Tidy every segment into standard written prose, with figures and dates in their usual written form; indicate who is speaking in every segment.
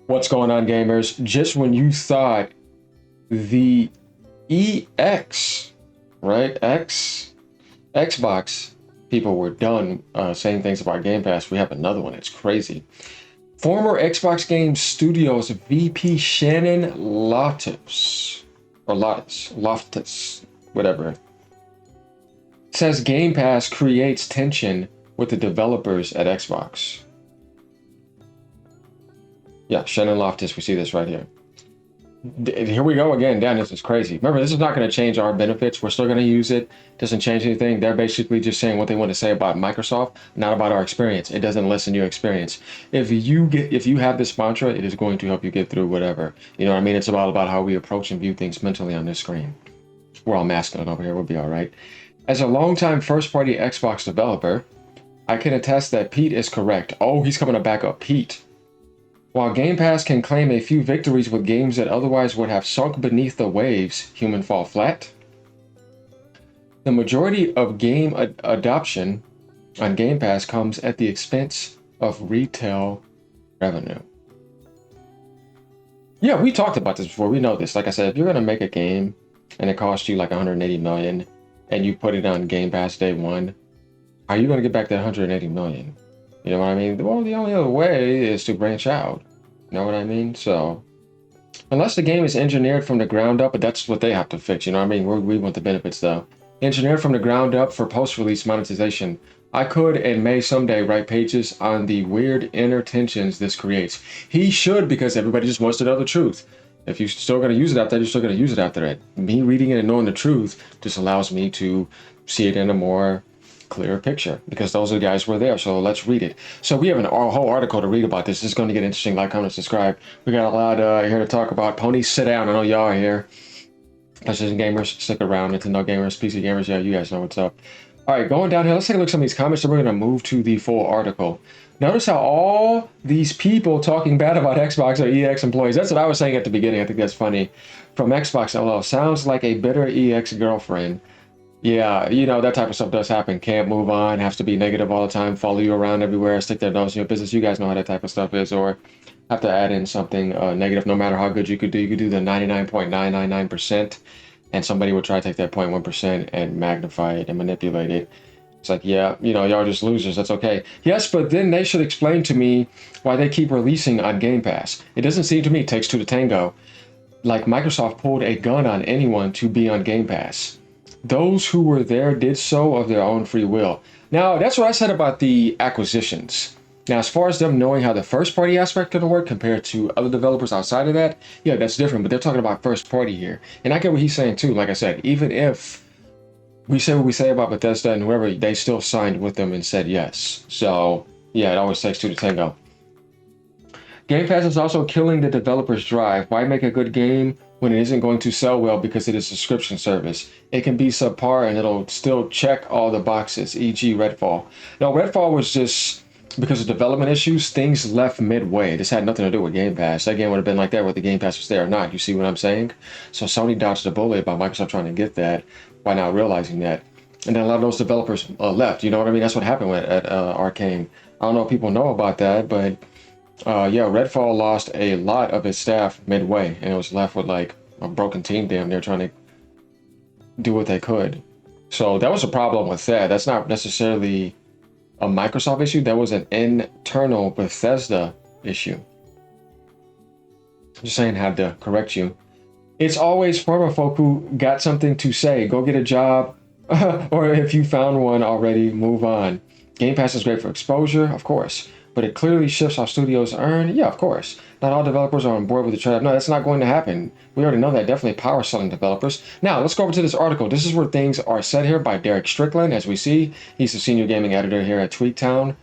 Speaker 1: What's going on, gamers? Just when you thought the EX, right, Xbox people were done saying things about Game Pass, we have another one. It's crazy. Former Xbox Game Studios VP Shannon Loftis, whatever, says Game Pass creates tension with the developers at Xbox. Yeah, Shannon Loftis, we see this right here. Here we go again. Damn, this is crazy. Remember, this is not going to change our benefits. We're still going to use it. Doesn't change anything. They're basically just saying what they want to say about Microsoft, not about our experience. It doesn't lessen your experience. If you have this mantra, it is going to help you get through whatever. You know what I mean? It's all about how we approach and view things mentally on this screen. We're all masculine over here. We'll be all right. As a longtime first-party Xbox developer, I can attest that Pete is correct. Oh, he's coming to back up Pete. While Game Pass can claim a few victories with games that otherwise would have sunk beneath the waves, human fall flat, the majority of game adoption on Game Pass comes at the expense of retail revenue. Yeah, we talked about this before. We know this. Like I said, if you're going to make a game and it costs you like 180 million and you put it on Game Pass day one, how are you going to get back that 180 million? You know what I mean? Well, the only other way is to branch out. You know what I mean? So, unless the game is engineered from the ground up, but that's what they have to fix. You know what I mean? We want the benefits though. Engineered from the ground up for post-release monetization. I could and may someday write pages on the weird inner tensions this creates. He should, because everybody just wants to know the truth. If you're still going to use it after that, you're still going to use it after that. Me reading it and knowing the truth just allows me to see it in a more clearer picture, because those are the guys who were there. So let's read it. So we have a whole article to read about this. This is going to get interesting. Like, comment, subscribe. We got a lot here to talk about. Ponies, sit down. I know y'all are here. PlayStation gamers, stick around. Nintendo gamers, PC gamers, yeah, you guys know what's up. All right, going down here, let's take a look at some of these comments, and we're going to move to the full article. Notice how all these people talking bad about Xbox are EX employees. That's what I was saying at the beginning. I think that's funny. From Xbox, LL, sounds like a bitter EX girlfriend. Yeah, you know, that type of stuff does happen. Can't move on, has to be negative all the time, follow you around everywhere, stick their nose in your business. You guys know how that type of stuff is. Or have to add in something negative, no matter how good you could do. You could do the 99.999%, and somebody will try to take that 0.1% and magnify it and manipulate it. It's like, yeah, you know, y'all are just losers. That's okay. Yes, but then they should explain to me why they keep releasing on Game Pass. It doesn't seem to me, it takes two to tango, like Microsoft pulled a gun on anyone to be on Game Pass. Those who were there did so of their own free will. Now, that's what I said about the acquisitions. Now, as far as them knowing how the first party aspect of the work compared to other developers outside of that, yeah, that's different. But they're talking about first party here. And I get what he's saying too. Like I said, even if we say what we say about Bethesda and whoever, they still signed with them and said yes. So, yeah, it always takes two to tango. Game Pass is also killing the developer's drive. Why make a good game when it isn't going to sell well because it is a subscription service? It can be subpar and it'll still check all the boxes, e.g. Redfall. Now, Redfall was just because of development issues, things left midway. This had nothing to do with Game Pass. That game would have been like that whether Game Pass was there or not. You see what I'm saying? So Sony dodged the bullet by Microsoft trying to get that by not realizing that. And then a lot of those developers left. You know what I mean? That's what happened at Arcane. I don't know if people know about that, but yeah, Redfall lost a lot of its staff midway, and it was left with like a broken team damn near trying to do what they could. So that was a problem with that. That's not necessarily a Microsoft issue. That was an internal Bethesda issue. Just saying, had to correct you. It's always former folk who got something to say. Go get a job, or if you found one already, move on. Game Pass is great for exposure, of course. But it clearly shifts how studios earn. Yeah, of course. Not all developers are on board with the trade. No, that's not going to happen. We already know that. Definitely power selling developers. Now, let's go over to this article. This is where things are said here by Derek Strickland. As we see, he's the senior gaming editor here at Tweaktown.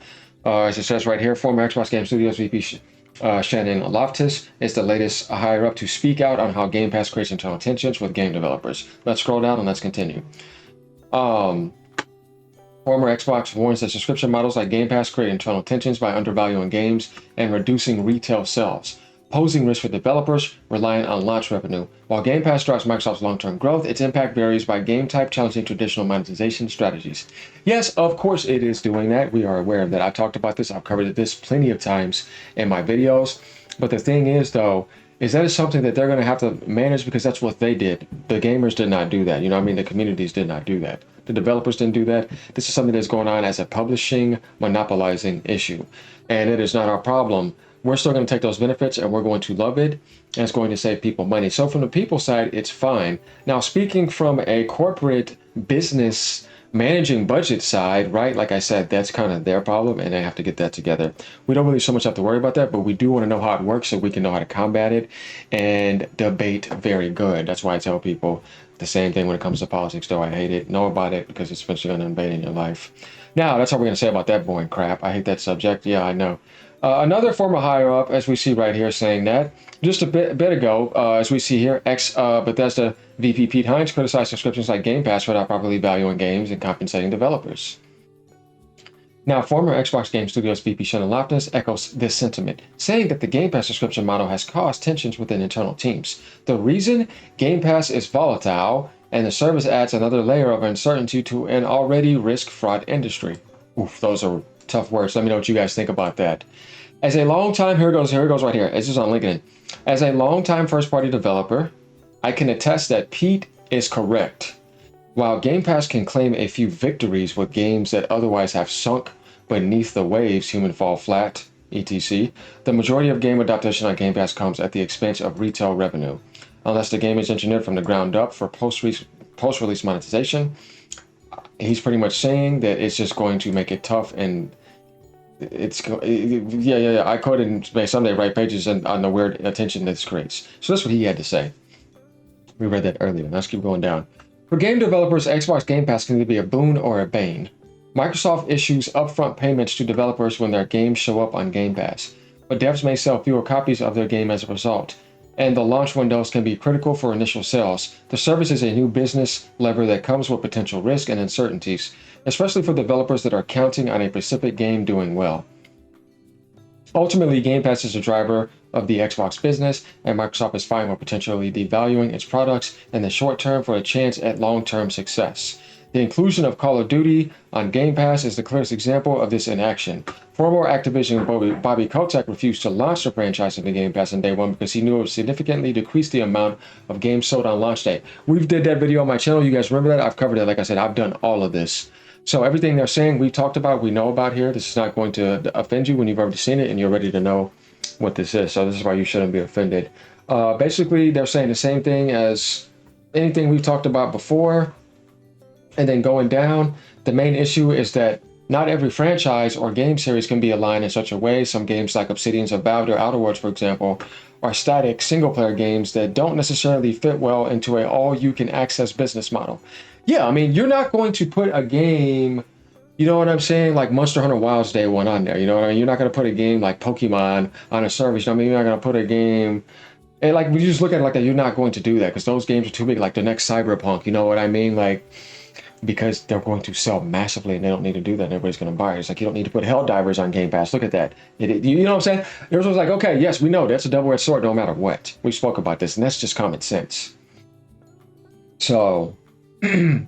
Speaker 1: As it says right here, former Xbox Game Studios VP Shannon Loftis is the latest higher up to speak out on how Game Pass creates internal tensions with game developers. Let's scroll down and let's continue. Former Xbox warns that subscription models like Game Pass create internal tensions by undervaluing games and reducing retail sales, posing risk for developers reliant on launch revenue. While Game Pass drives Microsoft's long-term growth, its impact varies by game type, challenging traditional monetization strategies. Yes, of course it is doing that. We are aware of that. I've talked about this. I've covered this plenty of times in my videos. But the thing is, though, is that is something that they're going to have to manage because that's what they did. The gamers did not do that. You know what I mean? The communities did not do that. The developers didn't do that. This is something that's going on as a publishing monopolizing issue. And it is not our problem. We're still going to take those benefits and we're going to love it. And it's going to save people money. So from the people side, it's fine. Now, speaking from a corporate business managing budget side, right? Like I said, that's kind of their problem and they have to get that together. We don't really so much have to worry about that, but we do want to know how it works so we can know how to combat it and debate very good. That's why I tell people the same thing when it comes to politics, though I hate it. Know about it because it's eventually going to invade in your life. Now, that's all we're going to say about that boring crap. I hate that subject. Yeah, I know. Another former higher up, as we see right here, saying that just a bit ago, as we see here, Bethesda VP Pete Hines criticized subscriptions like Game Pass for not properly valuing games and compensating developers. Now, former Xbox Game Studios VP Shannon Loftis echoes this sentiment, saying that the Game Pass subscription model has caused tensions within internal teams. The reason Game Pass is volatile, and the service adds another layer of uncertainty to an already risk-fraught industry. Oof, those are tough words. Let me know what you guys think about that. As a long-time, here it goes right here. This is on LinkedIn. As a long-time first-party developer, I can attest that Pete is correct. While Game Pass can claim a few victories with games that otherwise have sunk beneath the waves, Human Fall Flat, etc., the majority of game adaptation on Game Pass comes at the expense of retail revenue. Unless the game is engineered from the ground up for post-release monetization, he's pretty much saying that it's just going to make it tough and I coded and someday write pages on the weird attention this creates. So that's what he had to say. We read that earlier. Let's keep going down. For game developers, Xbox Game Pass can either be a boon or a bane. Microsoft issues upfront payments to developers when their games show up on Game Pass, but devs may sell fewer copies of their game as a result, and the launch windows can be critical for initial sales. The service is a new business lever that comes with potential risk and uncertainties, especially for developers that are counting on a specific game doing well. Ultimately, Game Pass is a driver of the Xbox business, and Microsoft is fine with potentially devaluing its products in the short term for a chance at long-term success. The inclusion of Call of Duty on Game Pass is the clearest example of this in action. Former Activision Bobby Kotick refused to launch the franchise into Game Pass on day one because he knew it would significantly decrease the amount of games sold on launch day. We've did that video on my channel. You guys remember that? I've covered it. Like I said, I've done all of this. So everything they're saying, we talked about, we know about here. This is not going to offend you when you've already seen it and you're ready to know what this is. So this is why you shouldn't be offended. Basically, they're saying the same thing as anything we've talked about before. And then going down, the main issue is that not every franchise or game series can be aligned in such a way. Some games like Obsidian's Avowed or Outer Worlds, for example, are static single-player games that don't necessarily fit well into a all-you-can-access business model. Yeah, I mean, you're not going to put a game, you know what I'm saying, like Monster Hunter Wilds Day 1 on there. You know what I mean? You're not going to put a game like Pokemon on a service. You know what I mean? You're not going to put a game, and like, when you just look at it like that, you're not going to do that because those games are too big, like the next Cyberpunk, you know what I mean? Like, because they're going to sell massively and they don't need to do that and everybody's going to buy it. It's like, you don't need to put Helldivers on Game Pass. Look at that. You know what I'm saying? Everyone's like, okay, yes, we know that's a double-edged sword no matter what. We spoke about this, and that's just common sense. So, it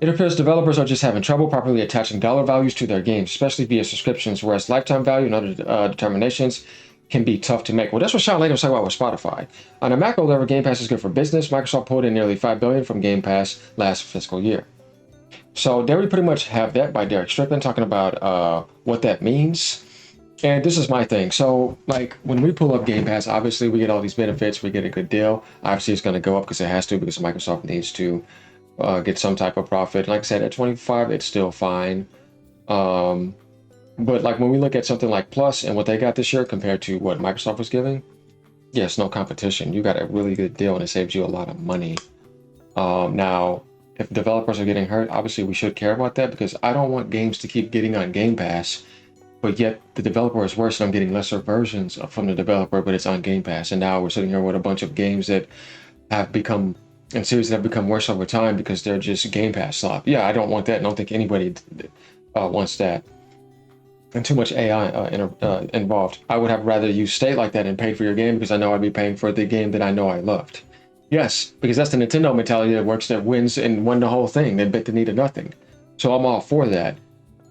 Speaker 1: appears developers are just having trouble properly attaching dollar values to their games, especially via subscriptions, whereas lifetime value and other determinations can be tough to make. Well, that's what Sean Layden was talking about with Spotify. On a macro level, Game Pass is good for business. Microsoft pulled in nearly $5 billion from Game Pass last fiscal year. So there we pretty much have that by Derek Strickland talking about what that means. And this is my thing. So like when we pull up Game Pass, obviously we get all these benefits. We get a good deal. Obviously it's going to go up because it has to, because Microsoft needs to get some type of profit. Like I said, at 25, it's still fine. But like when we look at something like Plus and what they got this year compared to what Microsoft was giving, yes, no competition. You got a really good deal and it saves you a lot of money. Now, if developers are getting hurt, obviously we should care about that because I don't want games to keep getting on Game Pass, but yet the developer is worse and I'm getting lesser versions from the developer, but it's on Game Pass. And now we're sitting here with a bunch of games that have become, and series that have become worse over time because they're just Game Pass slop. Yeah, I don't want that. I don't think anybody wants that. And too much AI involved. I would have rather you stay like that and pay for your game because I know I'd be paying for the game that I know I loved. Yes, because that's the Nintendo mentality that works, that wins and won the whole thing. They bit the knee to nothing. So I'm all for that.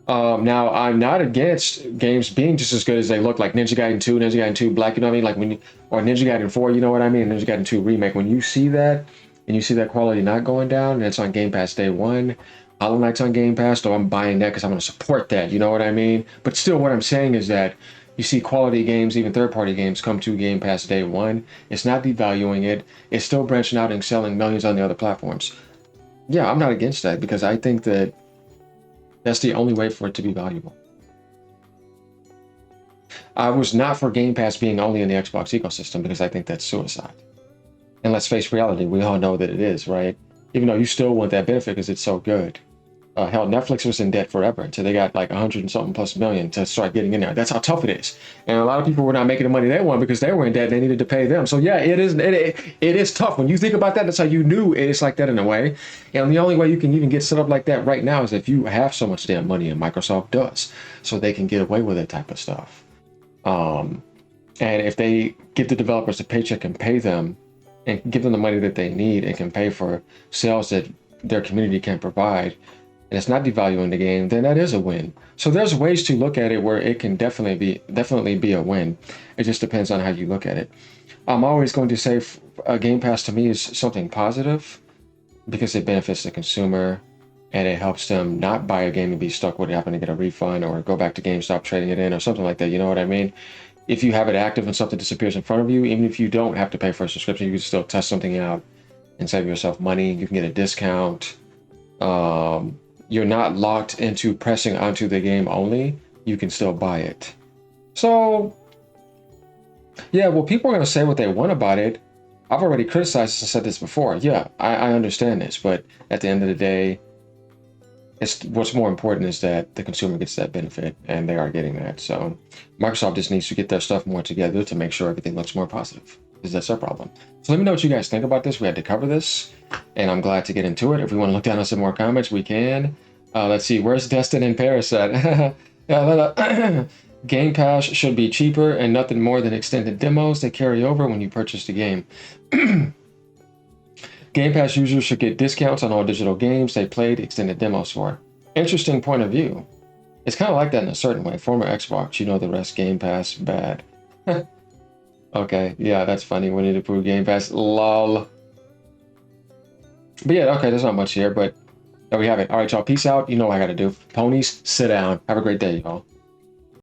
Speaker 1: Now I'm not against games being just as good as they look, like Ninja Gaiden 2, Ninja Gaiden 2 Black, you know what I mean? Like when you, or Ninja Gaiden 4, you know what I mean? Ninja Gaiden 2 Remake. When you see that and you see that quality not going down and it's on Game Pass day one, Hollow Knight's on Game Pass, so I'm buying that because I'm going to support that, you know what I mean? But still, what I'm saying is that you see quality games, even third-party games, come to Game Pass day one. It's not devaluing it. It's still branching out and selling millions on the other platforms. Yeah, I'm not against that because I think that that's the only way for it to be valuable. I was not for Game Pass being only in the Xbox ecosystem because I think that's suicide. And let's face reality, we all know that it is, right? Even though you still want that benefit because it's so good. Hell, Netflix was in debt forever until they got like 100 and something plus million to start getting in there. That's how tough it is. And a lot of people were not making the money they want because they were in debt. They needed to pay them. So yeah, it is tough. When you think about that, that's how you knew it's like that in a way. And the only way you can even get set up like that right now is if you have so much damn money, and Microsoft does, so they can get away with that type of stuff. And if they get the developers a paycheck and pay them and give them the money that they need and can pay for sales that their community can provide, and it's not devaluing the game, then that is a win. So there's ways to look at it where it can definitely be a win. It just depends on how you look at it. I'm always going to say a Game Pass to me is something positive because it benefits the consumer and it helps them not buy a game and be stuck with it, having to get a refund or go back to GameStop trading it in or something like that. You know what I mean? If you have it active and something disappears in front of you, even if you don't have to pay for a subscription, you can still test something out and save yourself money. You can get a discount. You're not locked into pressing onto the game only. You can still buy it. So, yeah, well, people are going to say what they want about it. I've already criticized this and said this before. Yeah, I understand this, but at the end of the day, what's more important is that the consumer gets that benefit, and they are getting that. So Microsoft just needs to get their stuff more together to make sure everything looks more positive, because that's their problem. So let me know what you guys think about this. We had to cover this, and I'm glad to get into it. If we want to look down at some more comments, we can. Let's see, where's Destin and Paris at? Game Pass should be cheaper and nothing more than extended demos that carry over when you purchase the game. Game Pass users should get discounts on all digital games they played extended demos for. Interesting point of view. It's kind of like that in a certain way. Former Xbox, you know the rest. Game Pass, bad. Okay, yeah, that's funny. Winnie the Pooh, Game Pass, lol. But yeah, okay, there's not much here, but there we have it. All right, y'all, peace out. You know what I gotta do. Ponies, sit down. Have a great day, y'all.